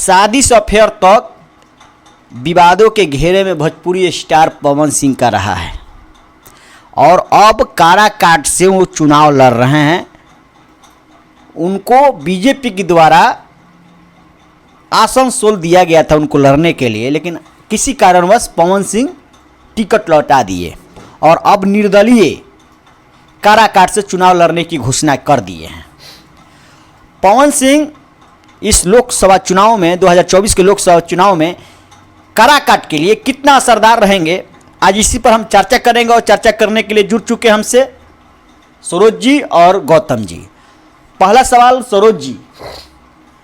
शादी से अफेयर तक विवादों के घेरे में भोजपुरी स्टार पवन सिंह का रहा है और अब काराकाट से वो चुनाव लड़ रहे हैं। उनको बीजेपी के द्वारा आसनसोल दिया गया था उनको लड़ने के लिए, लेकिन किसी कारणवश पवन सिंह टिकट लौटा दिए और अब निर्दलीय काराकाट से चुनाव लड़ने की घोषणा कर दिए हैं। पवन सिंह इस लोकसभा चुनाव में 2024 के लोकसभा चुनाव में काराकाट के लिए कितना असरदार रहेंगे, आज इसी पर हम चर्चा करेंगे। और चर्चा करने के लिए जुड़ चुके हमसे सरोज जी और गौतम जी। पहला सवाल सरोज जी,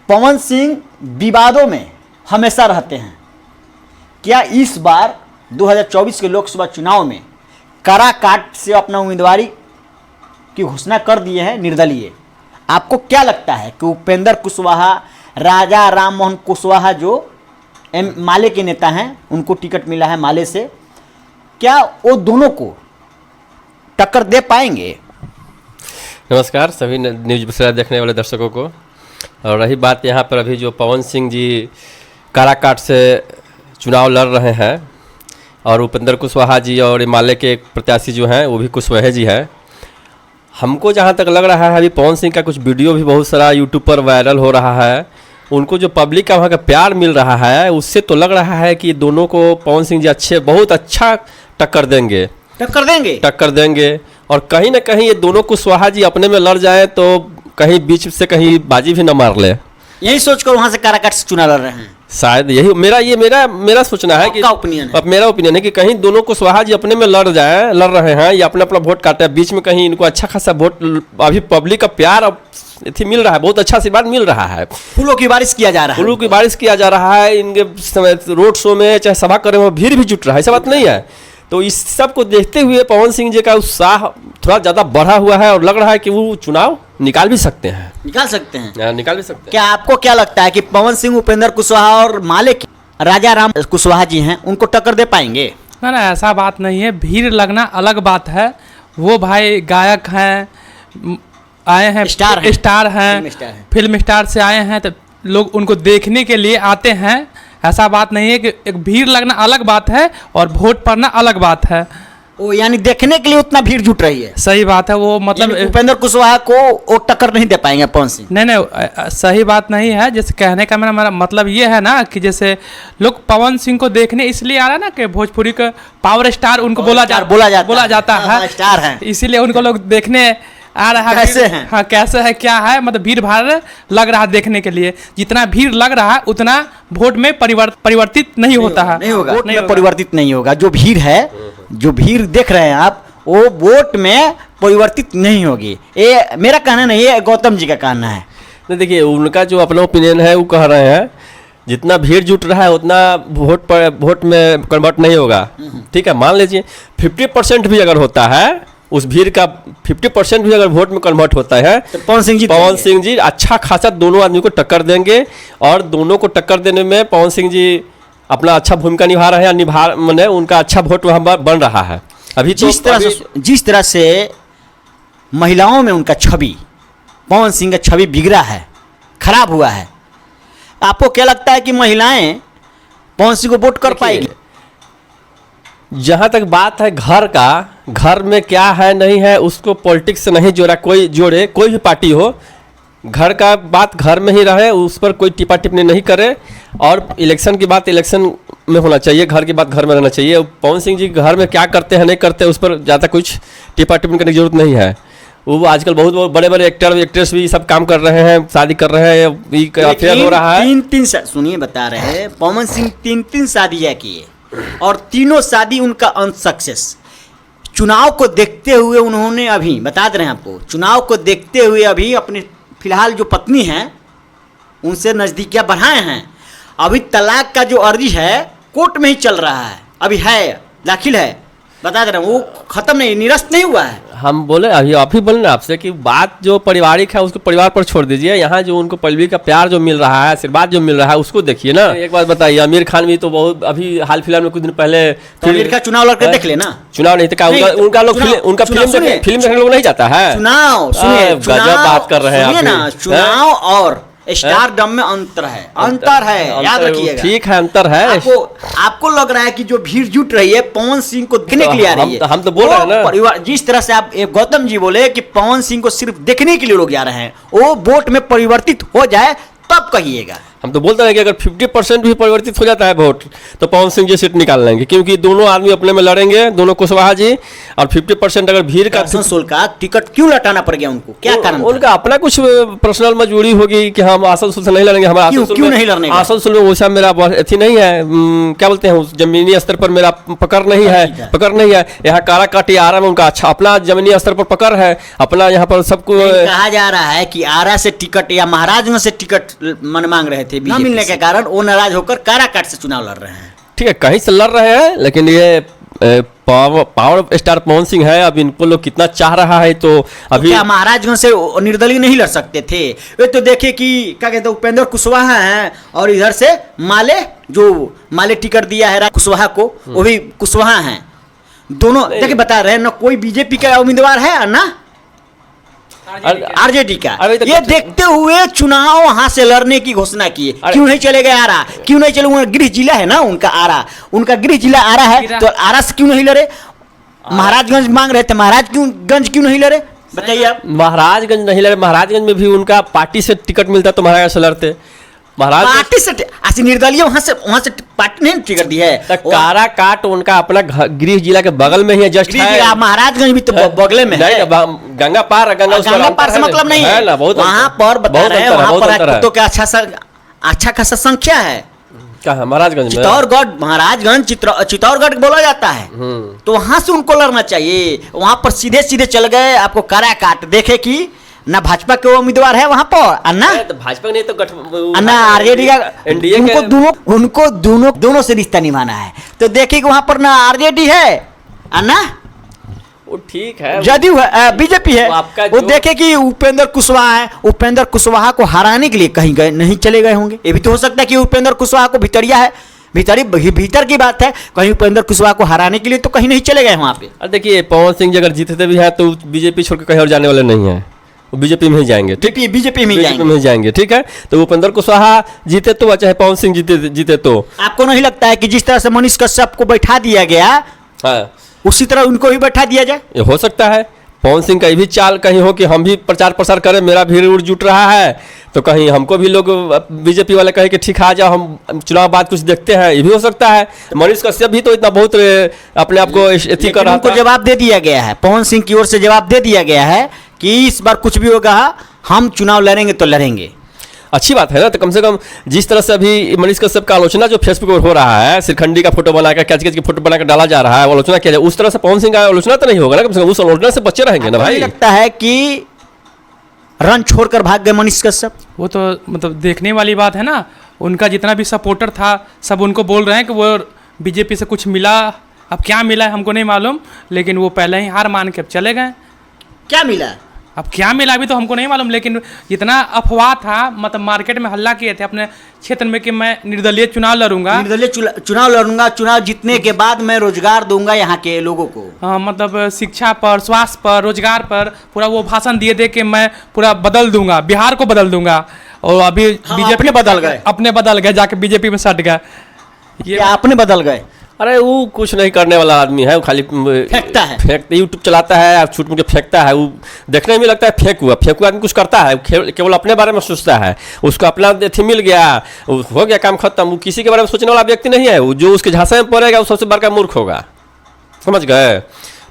पवन सिंह विवादों में हमेशा रहते हैं, क्या इस बार 2024 के लोकसभा चुनाव में काराकाट से अपना उम्मीदवारी की घोषणा कर दिए हैं निर्दलीय? आपको क्या लगता है कि उपेंद्र कुशवाहा, राजा राम मोहन कुशवाहा जो माले के नेता हैं, उनको टिकट मिला है माले से, क्या वो दोनों को टक्कर दे पाएंगे? नमस्कार सभी न्यूज़ बसरा देखने वाले दर्शकों को। और रही बात यहाँ पर अभी जो पवन सिंह जी काराकाट से चुनाव लड़ रहे हैं और उपेंद्र कुशवाहा जी और माले के एक प्रत्याशी जो हैं वो भी कुशवाहा जी हैं, हमको जहाँ तक लग रहा है अभी पवन सिंह का कुछ वीडियो भी बहुत सारा यूट्यूब पर वायरल हो रहा है। उनको जो पब्लिक का वहाँ का प्यार मिल रहा है उससे तो लग रहा है कि दोनों को पवन सिंह जी बहुत अच्छा टक्कर देंगे। और कहीं ना कहीं ये दोनों कुशवाहा जी अपने में लड़ जाए तो कहीं बीच से कहीं बाजी भी न मार ले, यही सोचकर वहाँ से काराकाट से चुनाव लड़ रहे हैं। शायद यही मेरा सोचना है कि अब मेरा ओपिनियन है कि कहीं दोनों कुशवाहा जी अपने में लड़ रहे हैं या अपना अपना वोट काटे, बीच में कहीं इनको अच्छा खासा वोट अभी पब्लिक का प्यार मिल रहा है, बहुत अच्छा आशीर्वाद मिल रहा है, फूलों की बारिश किया जा रहा है। इनके रोड शो में चाहे सभा करे वहाँ भीड़ भी जुट रहा है, ऐसा बात नहीं है। तो इस सब को देखते हुए पवन सिंह जी का उत्साह थोड़ा ज़्यादा बढ़ा हुआ है और लग रहा है कि वो चुनाव निकाल भी सकते हैं। क्या आपको क्या लगता है कि पवन सिंह, उपेंद्र कुशवाहा और माले के राजा राम कुशवाहा जी हैं, उनको टक्कर दे पाएंगे? ना ऐसा बात नहीं है, भीड़ लगना अलग बात है। वो भाई गायक हैं, आए हैं, स्टार हैं, फिल्म स्टार से आए हैं, तो लोग उनको देखने के लिए आते हैं। ऐसा बात नहीं है कि एक भीड़ लगना अलग बात है और वोट पड़ना अलग बात है। ओ यानी देखने के लिए उतना भीड़ जुट रही है। सही बात है। वो मतलब उपेंद्र कुशवाहा को वो टक्कर नहीं दे पाएंगे पवन सिंह? नहीं, सही बात नहीं है। जैसे कहने का मेरा मतलब ये है ना कि जैसे लोग पवन सिंह को देखने इसलिए आ रहा है ना कि भोजपुरी का पावर स्टार उनको बोला जाता है, स्टार है, इसीलिए उनको लोग देखने आ रहा है। कैसे हैं? हाँ, कैसे है, क्या है, मतलब भीड़ भाड़ लग रहा है देखने के लिए। जितना भीड़ लग रहा है उतना वोट में परिवर्तित नहीं होता है। वोट में परिवर्तित नहीं होगा। जो भीड़ है, जो भीड़ देख रहे हैं आप, वो वोट में परिवर्तित नहीं होगी। ये मेरा कहना नहीं है, गौतम जी का कहना है। नहीं, देखिए उनका जो अपना ओपिनियन है वो कह रहे हैं जितना भीड़ जुट रहा है उतना वोट में कन्वर्ट नहीं होगा। ठीक है, मान लीजिए 50% भी अगर होता है, उस भीड़ का 50% भी अगर वोट में कन्वर्ट होता है तो पवन सिंह जी अच्छा खासा दोनों आदमी को टक्कर देंगे। और दोनों को टक्कर देने में पवन सिंह जी अपना अच्छा भूमिका निभा रहे हैं, मैंने उनका अच्छा वोट वहाँ बन रहा है। अभी जिस तरह से महिलाओं में उनका छवि, पवन सिंह का छवि बिगड़ा है, खराब हुआ है, आपको क्या लगता है कि महिलाएं पवन सिंह को वोट कर पाएगी? जहाँ तक बात है घर में क्या है नहीं है उसको पॉलिटिक्स से नहीं जोड़े, कोई भी पार्टी हो, घर का बात घर में ही रहे, उस पर कोई टिप्पा टिप्पणी नहीं करे। और इलेक्शन की बात इलेक्शन में होना चाहिए, घर की बात घर में रहना चाहिए। पवन सिंह जी घर में क्या करते हैं नहीं करते उस पर ज़्यादा कुछ टिप्पा टिप्पणी करने की जरूरत नहीं है। वो आजकल बहुत बड़े बड़े एक्ट्रेस भी सब काम कर रहे हैं, शादी कर रहे हैं, अफेयर हो रहा है। तीन सुनिए, बता रहे हैं पवन सिंह 3 शादियाँ किए और तीनों शादी उनका अनसक्सेस। चुनाव को देखते हुए उन्होंने अभी बता रहे हैं आपको, चुनाव को देखते हुए अभी अपने फिलहाल जो पत्नी हैं उनसे नज़दीकियाँ बढ़ाए हैं। अभी तलाक का जो अर्जी है कोर्ट में ही चल रहा है, अभी है, दाखिल है, बता दे रहे हैं, वो खत्म नहीं, निरस्त नहीं हुआ है। हम बोले अभी आप ही बोले ना आपसे कि बात जो पारिवारिक है उसको परिवार पर छोड़ दीजिए। यहाँ जो उनको पब्लिक का प्यार जो मिल रहा है, आशीर्वाद जो मिल रहा है, उसको देखिए ना। एक बात बताइए, आमिर खान भी तो बहुत अभी हाल फिलहाल में कुछ दिन पहले तो आमिर का चुनाव लड़कर देख लेना। चुनाव नहीं तो उनका लोग फिल्म देखने लोग नहीं जाता है। चुनाव गजब बात कर रहे हैं ना, चुनाव और स्टारडम में अंतर है, अंतर है, याद रखिएगा। ठीक है, अंतर है। आपको लग रहा है कि जो भीड़ जुट रही है पवन सिंह को देखने के लिए आ रही है, हम तो बोल रहे हैं ना, परिवार जिस तरह से आप गौतम जी बोले कि पवन सिंह को सिर्फ देखने के लिए लोग जा रहे हैं, वो वोट में परिवर्तित हो जाए तब कहिएगा। हम तो बोलते हैं कि अगर 50% भी परिवर्तित हो जाता है वोट तो पवन सिंह जी सीट निकाल लेंगे, क्योंकि दोनों आदमी अपने में लड़ेंगे, दोनों कुशवाहा जी। और 50% अगर भीड़ का आसनसोल का टिकट क्यों लटाना पड़ गया उनको, क्या कारण? उनका अपना कुछ पर्सनल मजबूरी होगी कि हम आसनसोल से नहीं लड़ेंगे। हमारा क्यों नहीं लड़ने? आसनसोल में वैसा मेरा अथी नहीं है, क्या बोलते हैं, जमीनी स्तर पर मेरा पकड़ नहीं है। यहाँ काराकाटी आरा में उनका अच्छा अपना जमीनी स्तर पर पकड़ है, अपना यहाँ पर सबको कहा जा रहा है कि आरा से टिकट या महाराजगंज से टिकट मन मांग रहे थे, न मिलने के कारण वो नाराज होकर काराकाट से चुनाव लड़ रहे हैं। ठीक है, कहीं से लड़ रहे हैं, लेकिन ये पावर स्टार पवन सिंह है, अब इनको लोग कितना चाह रहा है। तो अभी क्या महाराजगंज से निर्दलीय नहीं लड़ सकते थे? वे तो देखे कि क्या कहते हैं, उपेंद्र कुशवाहा हैं और इधर से माले टिकट दिया है कुशवाहा को, वो भी कुशवाहा हैं। दोनों देखिए बता रहे हैं, ना कोई बीजेपी का उम्मीदवार है ना आरजेडी का। ये देखते हुए चुनाव वहां से लड़ने की घोषणा किए। क्यों नहीं चले गए आरा? क्यों नहीं चले? गृह जिला है ना उनका आरा, उनका गृह जिला आरा है, तो आरा से क्यों नहीं लड़े? महाराजगंज मांग रहे थे, महाराजगंज क्यों नहीं लड़े बताइए आप? महाराजगंज नहीं लड़े, महाराजगंज में भी उनका पार्टी से टिकट मिलता तो महाराज से लड़ते। पार्टी से ऐसी निर्दलीय वहां से पार्टी नहीं टिकट दी है। काराकाट उनका अपना गृह जिला के बगल में ही है, जस्ट है। महाराजगंज भी तो बगल में है, गंगा पार से मतलब नहीं है ना, वहां पर बता रहे हैं, वहां पर तो क्या अच्छा खासा संख्या है। कहाँ? महाराजगंज में महाराजगंज चित्तौड़गढ़ बोला जाता है, तो वहां से उनको लड़ना चाहिए। वहां पर सीधे चल गए, आपको काराकाट देखे कि ना भाजपा के उम्मीदवार है वहां पर, अन्ना तो भाजपा नहीं तो अन्ना आरजेडी का, एनडीए उनको दोनों से रिश्ता निभाना है। तो देखिए कि वहां पर ना आरजेडी है अन्ना, वो ठीक है, जदयू है, बीजेपी है। वो देखे कि उपेंद्र कुशवाहा है, उपेंद्र कुशवाहा को हराने के लिए कहीं गए नहीं चले गए होंगे। ये भी तो हो सकता है कि उपेंद्र कुशवाहा को भितरिया है, भीतर की बात है, कहीं उपेंद्र कुशवाहा को हराने के लिए तो कहीं नहीं चले गए वहां पे। देखिए पवन सिंह जी अगर जीतते भी हैं तो बीजेपी छोड़कर कहीं और जाने वाले नहीं है, वो बीजेपी में ही जाएंगे। बीजेपी में ही जाएंगे, ठीक है। तो उपेंद्र कुशवाहा जीते तो चाहे पवन सिंह जीते तो आपको नहीं लगता है कि जिस तरह से मनीष कश्यप को बैठा दिया गया, हाँ, उसी तरह उनको भी बैठा दिया जाए? ये हो सकता है। पवन सिंह का भी चाल कहीं हो कि हम भी प्रचार प्रसार करें, मेरा भीड़ उड़ जुट रहा है, तो कहीं हमको भी लोग बीजेपी वाले कहे कि ठीक आ जाओ, हम चुनाव बाद कुछ देखते हैं, ये भी हो सकता है। मनीष कश्यप भी तो इतना बहुत अपने आप को अथी कर रहा था। जवाब दे दिया गया है, पवन सिंह की ओर से जवाब दे दिया गया है कि इस बार कुछ भी होगा हम चुनाव लड़ेंगे तो लड़ेंगे। अच्छी बात है ना। तो कम से कम जिस तरह से अभी मनीष कश्यप का आलोचना जो फेसबुक पर हो रहा है, श्रीखंडी का फोटो बनाकर कैच की फोटो बनाकर डाला जा रहा है, वो आलोचना किया जाए, उस तरह से पवन सिंह का आलोचना तो नहीं होगा ना। कम से कम उस आलोचना से बच्चे रहेंगे ना भाई। लगता है कि रन छोड़कर भाग गए मनीष कश्यप। वो तो मतलब देखने वाली बात है ना, उनका जितना भी सपोर्टर था सब उनको बोल रहे हैं कि वो बीजेपी से कुछ मिला, अब क्या मिला है हमको नहीं मालूम, लेकिन वो पहले ही हार मान के अब चले गए। क्या मिला? अब क्या मिला अभी तो हमको नहीं मालूम, लेकिन जितना अफवाह था, मतलब मार्केट में हल्ला किए थे अपने क्षेत्र में कि मैं निर्दलीय चुनाव लड़ूंगा, चुनाव जीतने के बाद मैं रोजगार दूंगा यहाँ के लोगों को। हाँ, मतलब शिक्षा पर, स्वास्थ्य पर, रोजगार पर पूरा वो भाषण दिए थे कि मैं पूरा बदल दूंगा, बिहार को बदल दूंगा। और अभी बीजेपी अपने बदल गए, जाके बीजेपी में सट गए। ये आपने बदल गए? अरे वो कुछ नहीं करने वाला आदमी है, वो खाली फेंकता है, यूट्यूब चलाता है, छूट मुझे फेंकता है। वो देखने में लगता है फेंकू आदमी कुछ करता है, केवल अपने बारे में सोचता है, उसको अपना अथी मिल गया, हो गया काम खत्म। वो किसी के बारे में सोचने वाला व्यक्ति नहीं है। वो जो उसके झांसे में पड़ेगा वो सबसे बड़का मूर्ख होगा, समझ गए।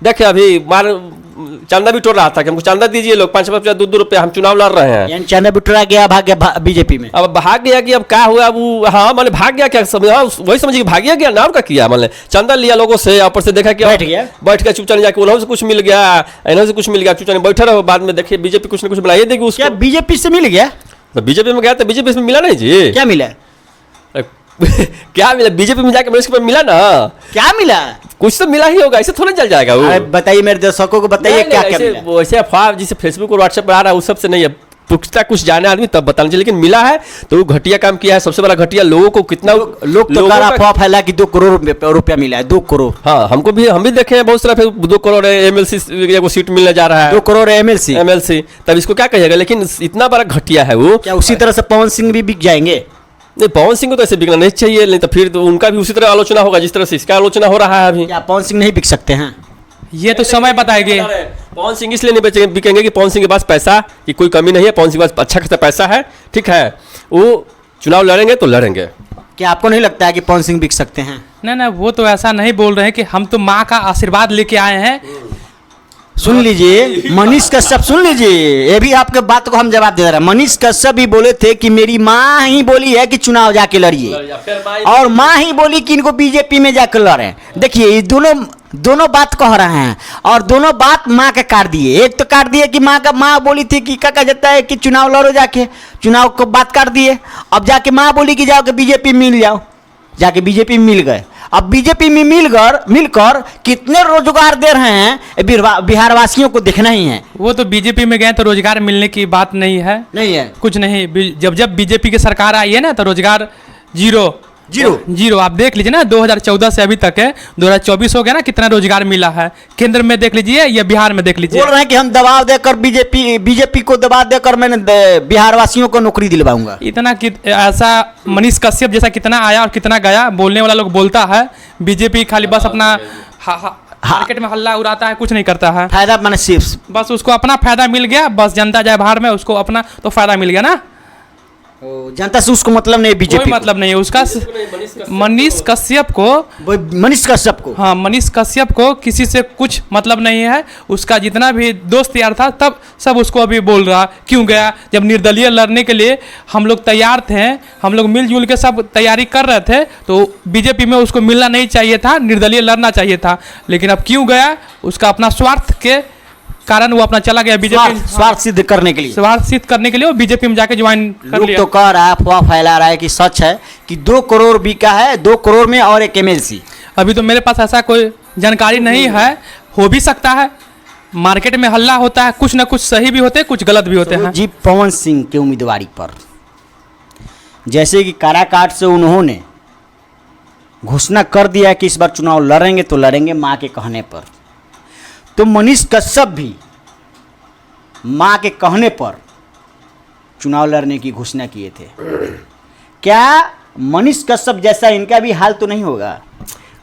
देखिए अभी चंदा भी टोल रहा था कि हमको चंदा दीजिए, लोग 5-5 2 रुपये, हम चुनाव लड़ रहे हैं। चंदा भी टोला गया, भाग गया बीजेपी में। अब भाग गया कि अब क्या हुआ, वो हाँ मैंने भाग गया क्या वही समझिए, भाग गया नाम का किया, मैंने चंदा लिया लोगों से, ऊपर से देखा कि बैठ गया चुपचाप जाके, उन्होंने से कुछ मिल गया, इन्होंने से कुछ मिल गया, चुपचाप बैठे रहो। बाद में देखिए बीजेपी कुछ न कुछ बुलाइए देगी उसको। बीजेपी से मिल गया? तो बीजेपी में गया तो बीजेपी से मिला नहीं जी। क्या मिला? क्या मिला? बीजेपी में जाके मनीष मिला ना, क्या मिला? कुछ तो मिला ही होगा, ऐसे थोड़ा चल जाएगा वो। बताइए मेरे दर्शकों को, बताइए क्या क्या मिला? वैसे अफवाह जिसे फेसबुक और व्हाट्सएप पर आ रहा है उस सब से नहीं है, पुख्ता कुछ जाने आदमी तब बताना चाहिए, लेकिन मिला है तो वो घटिया काम किया है। सबसे बड़ा घटिया लोगों को कितना लोग तो कर अफवाह फैला कि 2 करोड़ रुपया मिला है, 2 करोड़। हाँ, हम भी देखे हैं बहुत सारा, फिर 2 करोड़ MLC को सीट मिलने जा रहा है, 2 करोड़ MLC, तब इसको क्या कहिएगा। लेकिन इतना बड़ा घटिया है वो। क्या उसी तरह से पवन सिंह भी बिक जाएंगे? नहीं, पवन सिंह को तो ऐसे बिकना नहीं चाहिए, नहीं तो फिर तो उनका भी उसी तरह आलोचना होगा जिस तरह से इसका आलोचना हो रहा है अभी। क्या पवन सिंह नहीं बिक सकते हैं? ये तो समय बताएंगे। पवन सिंह इसलिए नहीं बिकेंगे कि पवन सिंह के पास पैसा की कोई कमी नहीं है, पवन सिंह के पास अच्छा खासा पैसा है, ठीक है, वो चुनाव लड़ेंगे तो लड़ेंगे। क्या आपको नहीं लगता है कि पवन सिंह बिक सकते हैं? ना वो तो ऐसा नहीं बोल रहे हैं कि हम तो माँ का आशीर्वाद लेके आए हैं। सुन लीजिए, मनीष कश्यप सुन लीजिए, ये भी आपके बात को हम जवाब दे रहे हैं। मनीष कश्यप भी बोले थे कि मेरी माँ ही बोली है कि चुनाव जाके लड़िए, और माँ ही बोली कि इनको बीजेपी में जाकर लड़े। देखिए, ये दोनों बात कह रहे हैं, और दोनों बात माँ के काट दिए। एक तो काट दिए कि माँ बोली थी कि क्या कहा जाता है कि चुनाव लड़ो जाके, चुनाव को बात काट दिए। अब जाके माँ बोली कि जाओ के बीजेपी मिल जाओ, जाके बीजेपी में मिल गए। अब बीजेपी में मिलकर कितने रोजगार दे रहे हैं बिहार वासियों को देखना ही है। वो तो बीजेपी में गए तो रोजगार मिलने की बात नहीं है, कुछ नहीं। जब बीजेपी की सरकार आई है ना तो रोजगार जीरो आप देख लीजिए ना, 2014 से अभी तक है, 2024 हो गया ना, कितना रोजगार मिला है। केंद्र में देख लीजिए या बिहार में देख लीजिए। बोल रहे हैं कि हम दबाव देकर बीजेपी को दबाव देकर मैंने बिहार वासियों को नौकरी दिलवाऊंगा। इतना ऐसा मनीष कश्यप जैसा कितना आया और कितना गया, बोलने वाला लोग बोलता है। बीजेपी खाली बस अपना मार्केट में हल्ला उड़ाता है, कुछ नहीं करता है। फायदा मैंने सिर्फ बस उसको अपना फायदा मिल गया, बस जनता जाए बाहर में, उसको अपना तो फायदा मिल गया ना। जनता से उसको मतलब नहीं, बीजेपी कोई मतलब नहीं है उसका। मनीष कश्यप को हाँ, मनीष कश्यप को किसी से कुछ मतलब नहीं है। उसका जितना भी दोस्त यार था तब सब उसको अभी बोल रहा क्यों गया। जब निर्दलीय लड़ने के लिए हम लोग तैयार थे, हम लोग मिलजुल के सब तैयारी कर रहे थे, तो बीजेपी में उसको मिलना नहीं चाहिए था, निर्दलीय लड़ना चाहिए था। लेकिन अब क्यों गया, उसका अपना स्वार्थ के कारण वो अपना चला गया बीजेपी, स्वार्थ सिद्ध करने के लिए वो बीजेपी में जाके ज्वाइन कर लिया। तो कह रहा है, अफवाह फैला रहा है कि सच है कि 2 करोड़ बिका है, 2 करोड़ में और 1 MLC। अभी तो मेरे पास ऐसा कोई जानकारी नहीं है, हो भी सकता है। मार्केट में हल्ला होता है, कुछ ना कुछ सही भी होते हैं, कुछ गलत भी होते हैं। जी, पवन सिंह के उम्मीदवारी पर जैसे कि काराकाट से उन्होंने घोषणा कर दिया कि इस बार चुनाव लड़ेंगे तो लड़ेंगे माँ के कहने पर, तो मनीष कश्यप भी माँ के कहने पर चुनाव लड़ने की घोषणा किए थे। क्या मनीष कश्यप जैसा इनका भी हाल तो नहीं होगा?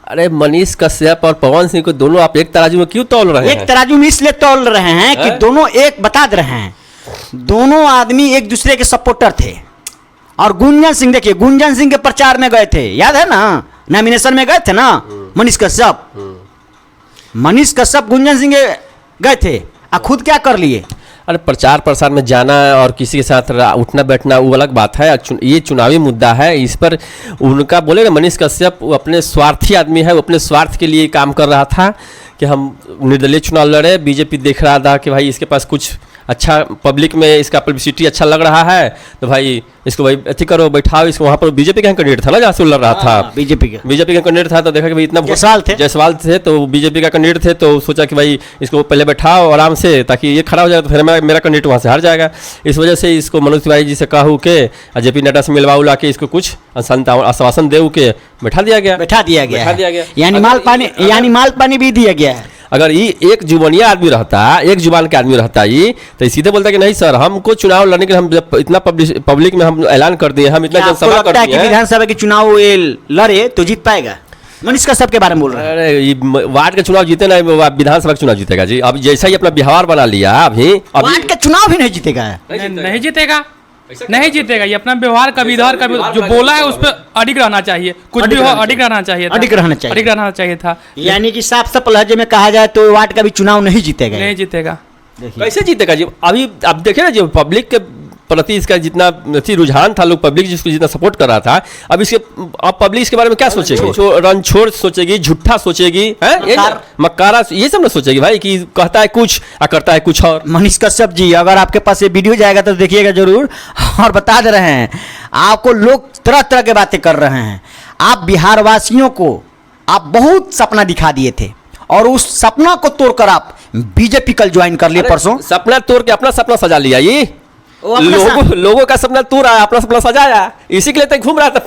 अरे मनीष कश्यप और पवन सिंह को दोनों आप एक तराजू में क्यों तौल रहे हैं? एक तराजू में इसलिए तौल रहे हैं कि दोनों एक बता दे रहे हैं, दोनों आदमी एक दूसरे के सपोर्टर थे। और गुंजन सिंह, देखिए गुंजन सिंह के प्रचार में गए थे, याद है ना, नॉमिनेशन में गए थे ना मनीष कश्यप गुंजन सिंह गए थे, और खुद क्या कर लिए? अरे प्रचार प्रसार में जाना और किसी के साथ उठना बैठना वो अलग बात है, ये चुनावी मुद्दा है। इस पर उनका बोले ना, मनीष कश्यप वो अपने स्वार्थी आदमी है, वो अपने स्वार्थ के लिए काम कर रहा था कि हम निर्दलीय चुनाव लड़े। बीजेपी देख रहा था कि भाई इसके पास कुछ अच्छा, पब्लिक में इसका पब्लिसिटी अच्छा लग रहा है, तो भाई इसको भाई अथी करो, बैठाओ इसको। वहाँ पर बीजेपी का कैंडिडेट था ना, जहाँ से लड़ रहा था, बीजेपी का कैंडिडेट था, तो देखा कि भाई इतना जायसवाल थे तो बीजेपी का कैंडिडेट थे, तो सोचा कि भाई इसको पहले बैठाओ आराम से, ताकि ये खड़ा हो जाएगा तो फिर मेरा कैंडिडेट वहाँ से हार जाएगा। इस वजह से इसको मनोज तिवारी जी से कहू के JP नड्डा से मिलवा उला के इसको कुछ आश्वासन दे के बैठा दिया गया, यानी माल पानी भी दिया गया है। अगर ये एक जुबानिया आदमी रहता, एक जुबान के आदमी रहता ये, तो सीधे बोलता कि नहीं सर, हमको चुनाव लड़ने के लिए हम इतना पब्लिक में हम ऐलान कर दिए, हम इतना जनसभा कर दिए, विधानसभा के चुनाव लड़े तो जीत पाएगा। मनीष कश्यप के बारे में बोल रहे हैं। अरे ये वार्ड का चुनाव जीते ना, विधानसभा का चुनाव जीतेगा जी। अब जैसा ही अपना व्यवहार बना लिया, अभी वार्ड का चुनाव भी नहीं जीतेगा, नहीं जीतेगा। ये अपना व्यवहार का विधार का जो बोला है उस पर अडिग रहना चाहिए, कुछ भी हो अडिग रहना चाहिए था। यानी कि साफ लहजे में कहा जाए तो वार्ड का भी चुनाव नहीं जीतेगा। कैसे जीतेगा जी? अभी आप देखे ना, जो पब्लिक के प्रति इसका जितना रुझान था, लोग पब्लिक जिसको जितना सपोर्ट कर रहा था, अब पब्लिक इसके बारे में क्या सोचेगी? रणछोड़ सोचेगी, झूठा सोचेगी, मक्कारा, ये सब ना सोचेगी भाई कि कहता है कुछ और करता है कुछ और। मनीष कश्यप जी, अगर आपके पास ये वीडियो जाएगा तो देखिएगा जरूर, और बता दे रहे हैं आपको, लोग तरह तरह के बातें कर रहे हैं। आप बिहार वासियों को आप बहुत सपना दिखा दिए थे, और उस सपना को तोड़कर आप बीजेपी कल ज्वाइन कर लिए परसों। सपना तोड़ के अपना सपना सजा लिया। ये वो अपना लोगों का सपना तू रहा, अपना सपना सजाया, इसी के लिए तो घूम रहा था